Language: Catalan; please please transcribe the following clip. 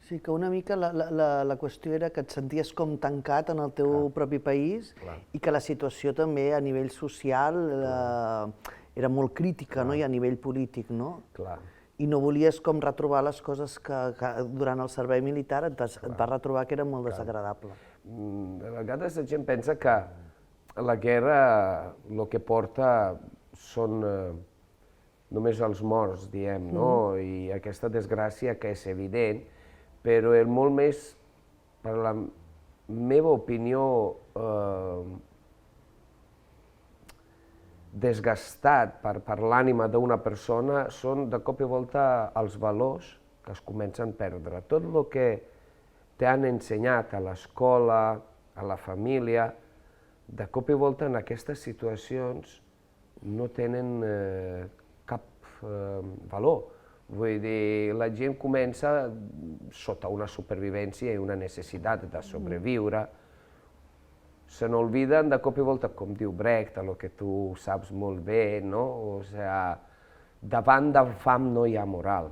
Sí, que una mica la qüestió era que et senties com tancat en el teu propi país i que la situació també a nivell social era molt crítica, no? I a nivell polític, no? Clar. I no volies com retrobar les coses que durant el servei militar et vas retrobar que era molt desagradable. A vegades la gent pensa que la guerra el que porta són només els morts, diem, no? I aquesta desgràcia que és evident, però és molt més, per la meva opinió, desgastat per l'ànima d'una persona, són de cop i volta els valors que es comencen a perdre. Tot el que t'han ensenyat a l'escola, a la família, de cop i volta en aquestes situacions no tenen cap valor. Vull dir, la gent comença sota una supervivència i una necessitat de sobreviure. Se n'olviden de cop i volta, com diu Brecht, el que tu saps molt bé, no? O sigui, davant del fam no hi ha moral.